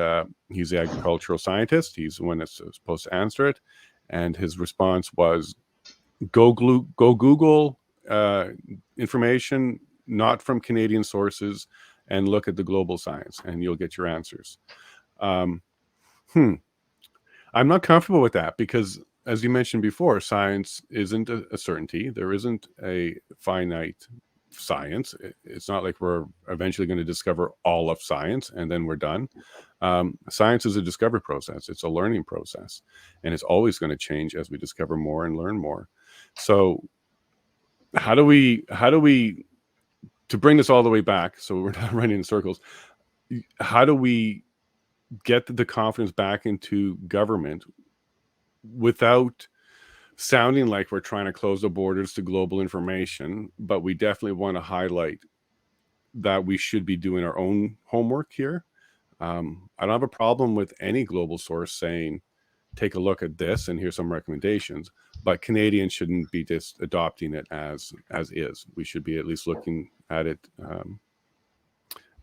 he's the agricultural scientist. He's the one that's supposed to answer it. And his response was, go Google information not from Canadian sources and look at the global science, and you'll get your answers. Um, hmm. I'm not comfortable with that, because as you mentioned before, science isn't a certainty. There isn't a finite science. It's not like we're eventually going to discover all of science and then we're done. Science is a discovery process. It's a learning process, and it's always going to change as we discover more and learn more. So, how do we to bring this all the way back? So we're not running in circles. How do we get the confidence back into government without sounding like we're trying to close the borders to global information, but we definitely want to highlight that we should be doing our own homework here. I don't have a problem with any global source saying, take a look at this and here's some recommendations, but Canadians shouldn't be just adopting it as is. We should be at least looking at it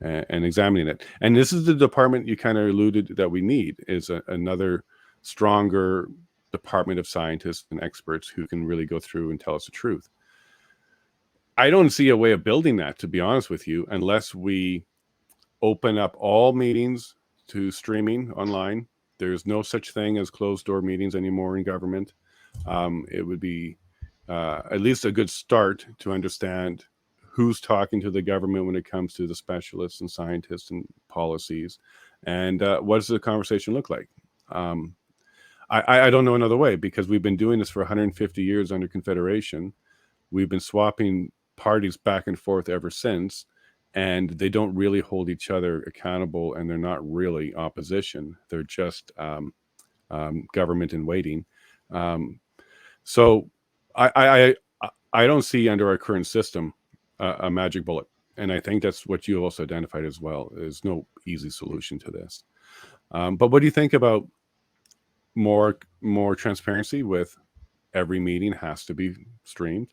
and examining it. And this is the department you kind of alluded that we need is another stronger department of scientists and experts who can really go through and tell us the truth. I don't see a way of building that, to be honest with you, unless we open up all meetings to streaming online. There's no such thing as closed door meetings anymore in government. It would be at least a good start to understand who's talking to the government when it comes to the specialists and scientists and policies, and what does the conversation look like? I don't know another way, because we've been doing this for 150 years under Confederation. We've been swapping parties back and forth ever since, and they don't really hold each other accountable, and they're not really opposition. They're just government in waiting. So I don't see under our current system a magic bullet, and I think that's what you also identified as well. There's no easy solution to this. But what do you think about more transparency with every meeting has to be streamed,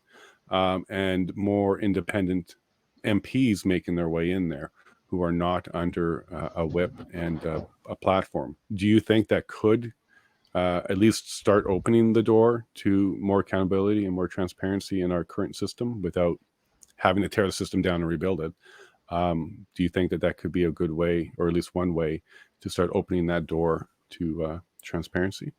and more independent MPs making their way in there who are not under a whip and a platform? Do you think that could at least start opening the door to more accountability and more transparency in our current system without having to tear the system down and rebuild it? Do you think that that could be a good way, or at least one way, to start opening that door to transparency?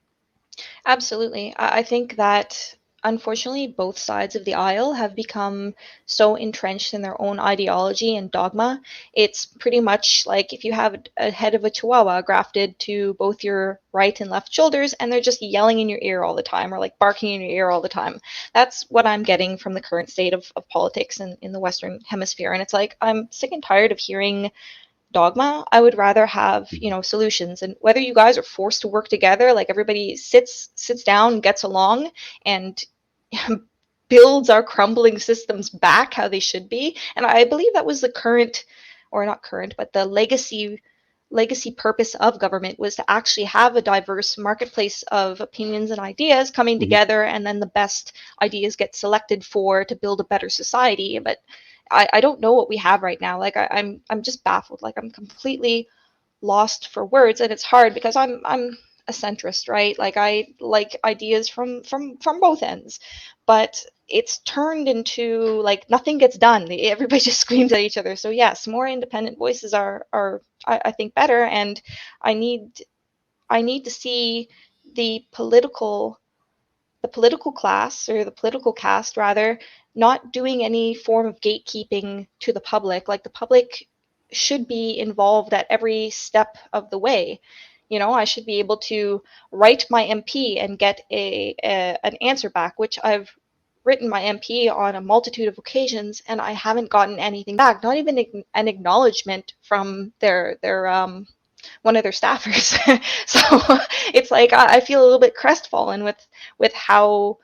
Absolutely. I think that unfortunately both sides of the aisle have become so entrenched in their own ideology and dogma. It's pretty much like if you have a head of a chihuahua grafted to both your right and left shoulders and they're just yelling in your ear all the time or like barking in your ear all the time. That's what I'm getting from the current state of politics in the Western Hemisphere. And it's like I'm sick and tired of hearing dogma. I would rather have, solutions. And whether you guys are forced to work together, like everybody sits down, gets along, and builds our crumbling systems back how they should be. And I believe that was the current, or not current, but the legacy purpose of government was to actually have a diverse marketplace of opinions and ideas coming Mhm. together, and then the best ideas get selected for to build a better society. But I don't know what we have right now. Like I'm just baffled. Like I'm completely lost for words, and it's hard because I'm a centrist, right? Like I like ideas from both ends, but it's turned into like nothing gets done. Everybody just screams at each other. So yes, more independent voices are I think better, and I need I need to see the political the political class or the political caste rather not doing any form of gatekeeping to the public. Like the public should be involved at every step of the way. I should be able to write my MP and get an answer back, which I've written my MP on a multitude of occasions, and I haven't gotten anything back. Not even an acknowledgement from their one of their staffers. So it's like I feel a little bit crestfallen with how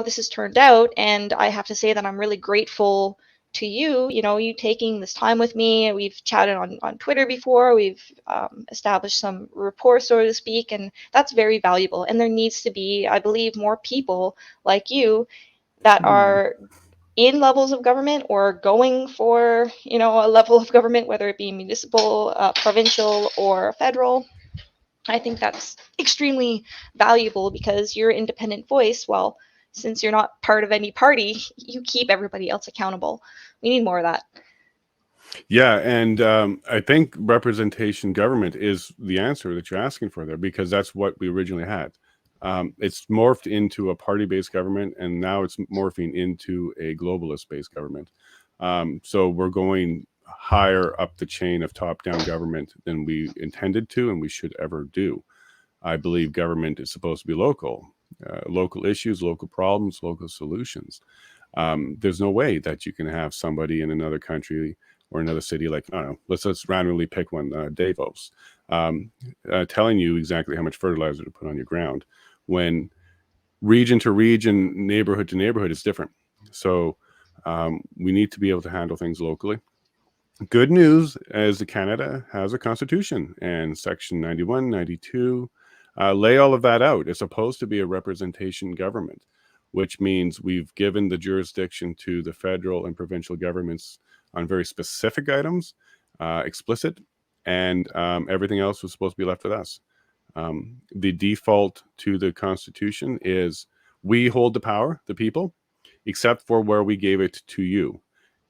this has turned out, and I have to say that I'm really grateful to you. You taking this time with me. We've chatted on Twitter before. We've established some rapport, so to speak, and that's very valuable. And there needs to be, I believe, more people like you that Mm. are in levels of government or going for a level of government, whether it be municipal, provincial, or federal. I think that's extremely valuable because your independent voice, well, since you're not part of any party, you keep everybody else accountable. We need more of that. Yeah, and I think representation government is the answer that you're asking for there, because that's what we originally had. It's morphed into a party-based government, and now it's morphing into a globalist-based government. So we're going higher up the chain of top-down government than we intended to, and we should ever do. I believe government is supposed to be local, local issues, local problems, local solutions. There's no way that you can have somebody in another country or another city, like, I don't know, let's randomly pick one, Davos, telling you exactly how much fertilizer to put on your ground, when region to region, neighborhood to neighborhood is different. So we need to be able to handle things locally. Good news is that Canada has a constitution, and section 91, 92 lay all of that out. It's supposed to be a representation government, which means we've given the jurisdiction to the federal and provincial governments on very specific items, explicit, and everything else was supposed to be left with us. The default to the Constitution is we hold the power, the people, except for where we gave it to you.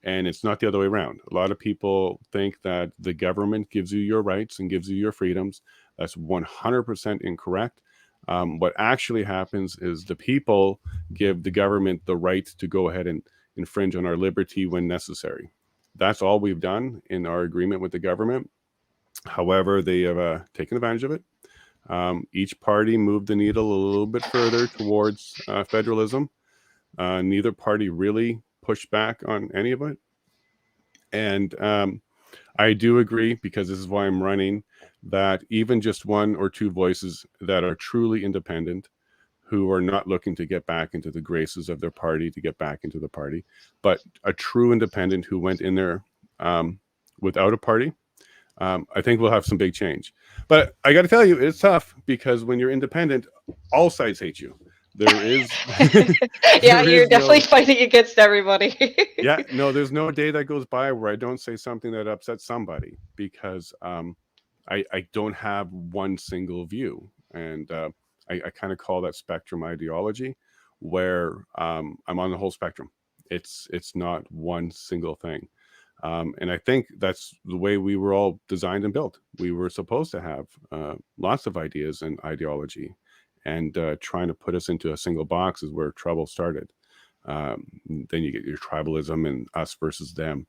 And it's not the other way around. A lot of people think that the government gives you your rights and gives you your freedoms. That's 100% incorrect. What actually happens is the people give the government the right to go ahead and infringe on our liberty when necessary. That's all we've done in our agreement with the government. However, they have taken advantage of it. Each party moved the needle a little bit further towards federalism. Neither party really pushed back on any of it. And I do agree, because this is why I'm running, that even just one or two voices that are truly independent, who are not looking to get back into the graces of their party, to get back into the party, but a true independent who went in there without a party, I think we'll have some big change. But I got to tell you, it's tough, because when you're independent, all sides hate you. There is, Yeah, there you're is definitely no, fighting against everybody. yeah, no, there's no day that goes by where I don't say something that upsets somebody, because I don't have one single view. And I kind of call that spectrum ideology, where I'm on the whole spectrum. It's not one single thing. And I think that's the way we were all designed and built. We were supposed to have lots of ideas and ideology, and trying to put us into a single box is where trouble started. Then you get your tribalism and us versus them.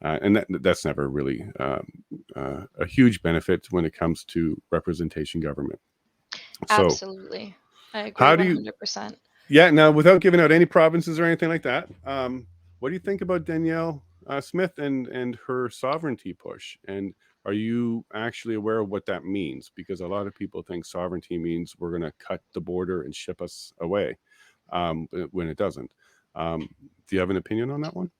And that's never really a huge benefit when it comes to representation government. So, Absolutely. I agree how do you, 100%. yeah, now, without giving out any provinces or anything like that, what do you think about Danielle Smith and her sovereignty push? And are you actually aware of what that means? Because a lot of people think sovereignty means we're going to cut the border and ship us away, when it doesn't. Do you have an opinion on that one?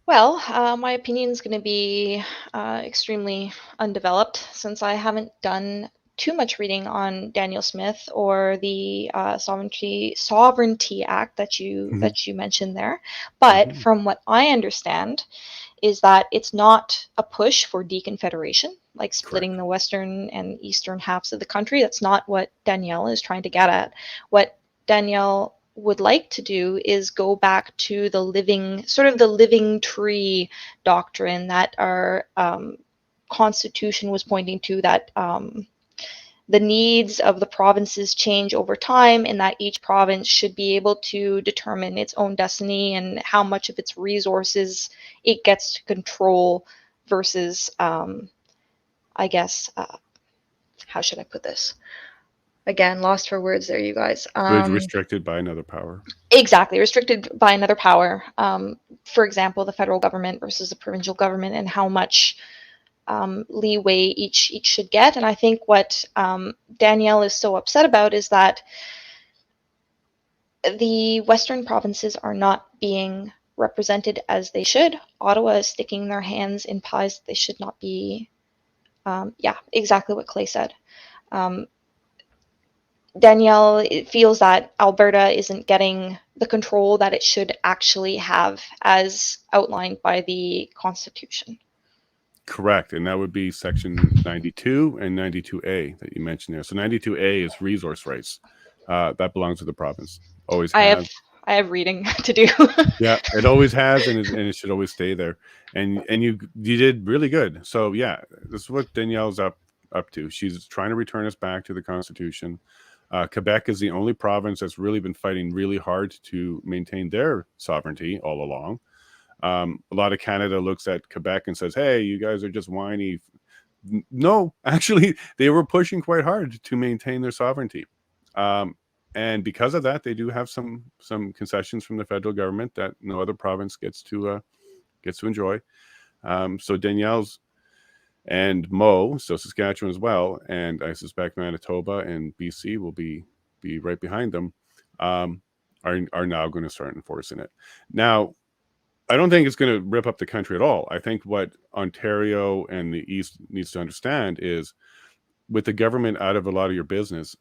Well, my opinion is going to be extremely undeveloped, since I haven't done too much reading on Daniel Smith or the Sovereignty Act Hmm. that you mentioned there. But Hmm. from what I understand, is that it's not a push for deconfederation, like splitting Correct. the western and eastern halves of the country. That's not what Danielle is trying to get at. What Danielle would like to do is go back to the living tree doctrine that our constitution was pointing to, that the needs of the provinces change over time, and that each province should be able to determine its own destiny and how much of its resources it gets to control versus, I guess, how should I put this? Again, lost for words there, you guys. Restricted by another power. Exactly, restricted by another power. For example, the federal government versus the provincial government, and how much leeway each should get. And I think what Danielle is so upset about is that the Western provinces are not being represented as they should. Ottawa is sticking their hands in pies that they should not be. Yeah, exactly what Clay said. Um, Danielle feels that Alberta isn't getting the control that it should actually have, as outlined by the Constitution. Correct. And that would be section 92 and 92A that you mentioned there. So 92A is resource rights. That belongs to the province. Always I have has. I have reading to do. Yeah, it always has, and it should always stay there. And you did really good. So yeah, this is what Danielle's up to. She's trying to return us back to the Constitution. Quebec is the only province that's really been fighting really hard to maintain their sovereignty all along. A lot of Canada looks at Quebec and says, hey, you guys are just whiny. No, actually, they were pushing quite hard to maintain their sovereignty. And because of that, they do have some concessions from the federal government that no other province gets to enjoy. So Danielle's and Mo, so Saskatchewan as well, and I suspect Manitoba and BC will be right behind them, are now going to start enforcing it. Now, I don't think it's going to rip up the country at all. I think what Ontario and the East needs to understand is, with the government out of a lot of your business,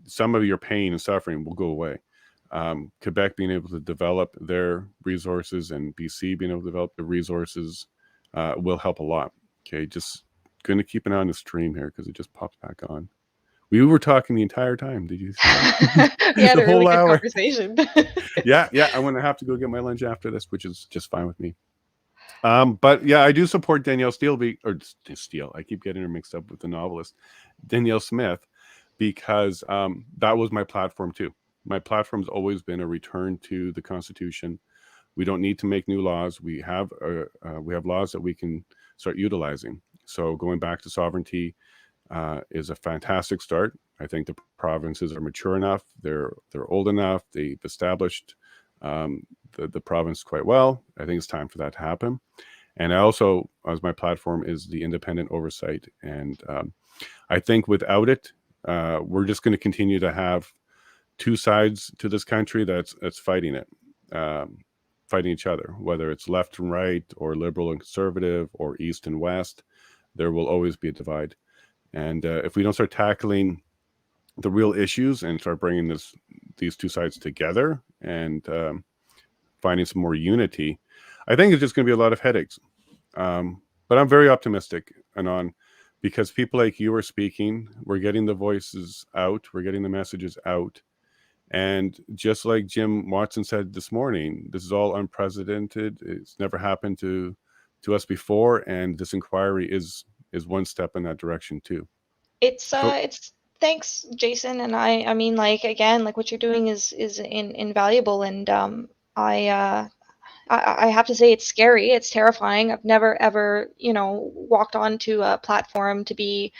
some of your pain and suffering will go away. Quebec being able to develop their resources and BC being able to develop the resources will help a lot. Okay, just going to keep an eye on the stream here because it just pops back on. We were talking the entire time. Did you see that? We had The a really whole good hour. conversation. Yeah. I'm going to have to go get my lunch after this, which is just fine with me. But yeah, I do support Danielle Steele, I keep getting her mixed up with the novelist Danielle Smith, because that was my platform too. My platform's always been a return to the Constitution. We don't need to make new laws. We have laws that we can start utilizing. So going back to sovereignty is a fantastic start. I think the provinces are mature enough. They're old enough. They've established the province quite well. I think it's time for that to happen. And I also, as my platform, is the independent oversight. And I think without it, we're just going to continue to have two sides to this country that's fighting it, fighting each other, whether it's left and right, or liberal and conservative, or east and west. There will always be a divide. And if we don't start tackling the real issues and start bringing these two sides together and finding some more unity, I think it's just going to be a lot of headaches. But I'm very optimistic, Anon, because people like you are speaking. We're getting the voices out. We're getting the messages out. And just like Jim Watson said this morning, this is all unprecedented. It's never happened to us before. And this inquiry is one step in that direction too. It's thanks, Jason. And I mean, like, again, like, what you're doing is invaluable. And I have to say, it's scary. It's terrifying. I've never, ever, walked onto a platform to be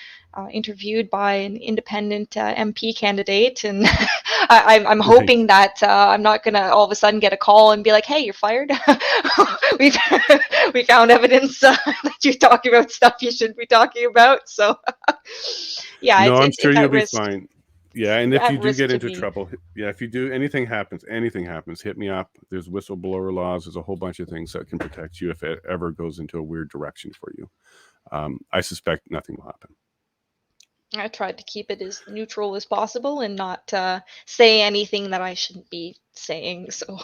interviewed by an independent MP candidate. And I'm hoping that I'm not going to all of a sudden get a call and be like, hey, you're fired. we found evidence that you're talking about stuff you shouldn't be talking about. So, yeah, no, I'm sure it's you'll at be risk. fine. Yeah, and if you do get into me. trouble, if you do, anything happens, hit me up. There's whistleblower laws. There's a whole bunch of things that can protect you if it ever goes into a weird direction for you. I suspect nothing will happen. I tried to keep it as neutral as possible and not say anything that I shouldn't be saying. So.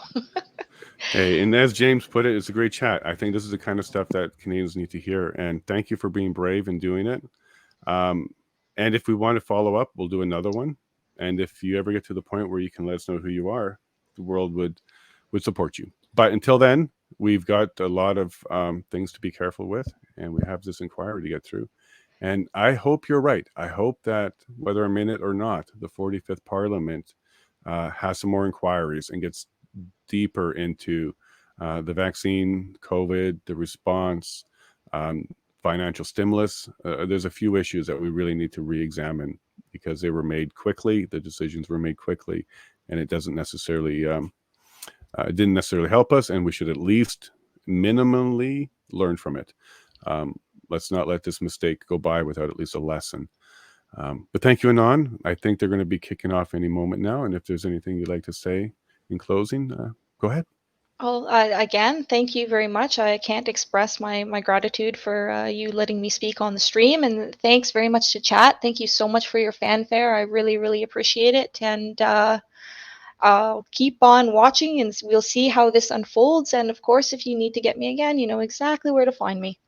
Hey, and as James put it, it's a great chat. I think this is the kind of stuff that Canadians need to hear. And thank you for being brave and doing it. And if we want to follow up, we'll do another one. And if you ever get to the point where you can let us know who you are, the world would support you. But until then, we've got a lot of things to be careful with, and we have this inquiry to get through. And I hope you're right. I hope that whether I'm in it or not, the 45th Parliament has some more inquiries and gets deeper into the vaccine, COVID, the response, financial stimulus. There's a few issues that we really need to re-examine because they were made quickly. The decisions were made quickly, and it doesn't necessarily, it didn't necessarily help us. And we should at least minimally learn from it. Let's not let this mistake go by without at least a lesson. But thank you, Anon. I think they're going to be kicking off any moment now. And if there's anything you'd like to say in closing, go ahead. Well, again, thank you very much. I can't express my gratitude for you letting me speak on the stream. And thanks very much to chat. Thank you so much for your fanfare. I really, really appreciate it. And I'll keep on watching, and we'll see how this unfolds. And of course, if you need to get me again, you know exactly where to find me.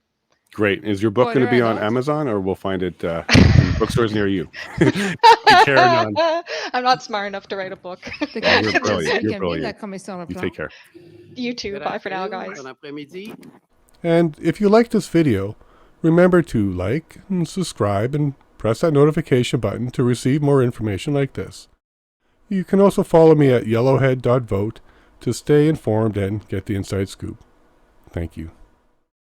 Great. Is your book going to be on Amazon, or we'll find it in bookstores near you? Take care, Anon. I'm not smart enough to write a book. You're brilliant. You're brilliant. You take care. You too. Bye for now, guys. And if you liked this video, remember to like and subscribe and press that notification button to receive more information like this. You can also follow me at yellowhead.vote to stay informed and get the inside scoop. Thank you.